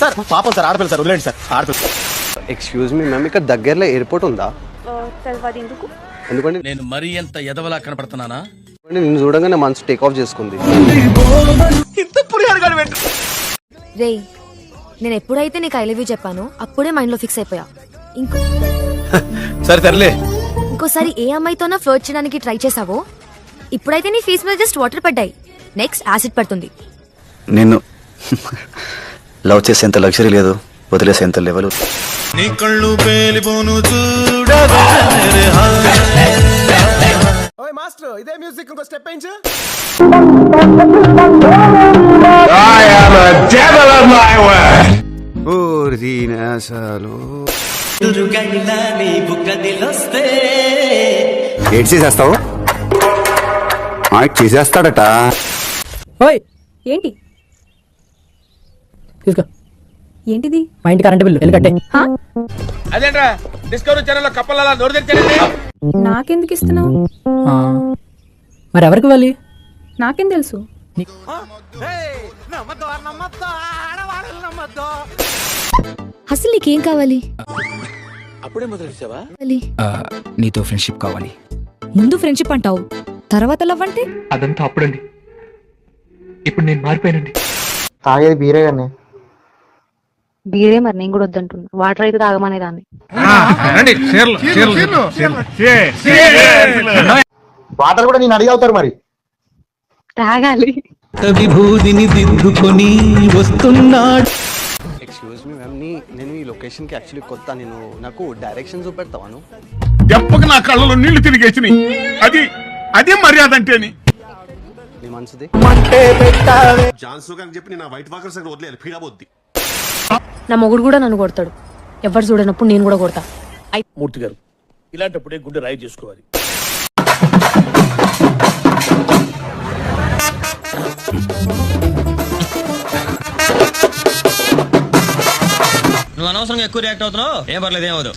Sir పాపం sir ఆడపిల్ల sir వదిలేండి సార్ ఆడపిల్ల. ఎక్స్క్యూజ్ మీ మ్యామ్, ఇక్కడ దగ్గరలో ఎయిర్పోర్ట్ ఉందా? తెలియదు ఎందుకు. ఎందుకంటే నేను మరీ ఎంత ఎదవలా కనపడుతున్నానా? నేను చూడగానే మనసు టేక్ ఆఫ్ చేసుకుంది. రే నేను ఎప్పుడైతే నీకు ఐ లవ్ యూ చెప్పానో అప్పుడే మైండ్ లో ఫిక్స్ అయిపోయా. సరే తరలే. ఇంకోసారి ఏ అమ్మాయితోనో ఫ్లర్ట్ చేయడానికి ట్రై చేసావో ఇప్పుడైతే నీ ఫేస్ మీద జస్ట్ వాటర్ పడ్డాయి, నెక్స్ట్ యాసిడ్ పడుతుంది. నిన్ను లవ్ చేసేంత లగ్జరీ లేదు, వదిలేసేంత లెవెల్. నీ కళ్ళు పేలిపోను మాస్టర్ ఇదే మ్యూజిక్ ఇంకో స్టెప్ వేయించు. ఏడ్ చేసేస్తావు? చేసేస్తాడట. ఏంటి తీసుకో. ఏంటిది? మా ఇంటి కరెంట్ బిల్లు వెళ్ళి కట్టే. అదేంట్రా డిస్కవరీ ఛానల్ లో కప్పల నోరు తెరిచారండి. నాకెందుకు ఇస్తున్నావు? మరి ఎవరికి ఇవ్వాలి? నాకేం తెలుసు? అసలు నీకేం కావాలి? అప్పుడే మొదలెట్టావా? నీతో ఫ్రెండ్షిప్ కావాలి. ముందు ఫ్రెండ్షిప్ అంటావు, తర్వాత లవ్ అంటే? అదంతా అప్పుడండి, ఇప్పుడు నేను మారిపోయానండి. తాగేది బీరే కానీ బీరే మరి నేను కూడా వద్దంటున్నా. వాటర్ అయితే తాగమనే దాన్ని. వాటర్ కూడా నేను అడిగి అవుతారు మరి తాగాలి. విభూతిని దిద్దుకొని వస్తున్నాడు. ఎక్స్క్యూజ్ మీ మ్యామ్, నేను ఈ లొకేషన్ కి యాక్చువల్లీ కొత్త. నాకు డైరెక్షన్ చూపెడతావాను? దెబ్బకి నా కళ్ళలో నీళ్లు తిరిగేసినాయి. అది మర్యాద అంటేని. నీ మనసుది నా మొగుడు కూడా నన్ను కొడతాడు, ఎవరు చూడనప్పుడు నేను కూడా కొడతా. మూర్తి గారు ఇలాంటప్పుడే గుండె రాయి చేసుకోవాలి. నువ్వు అనవసరంగా ఎక్కువ రియాక్ట్ అవుతున్నావు. ఏం పర్లేదు, ఏమవుదు.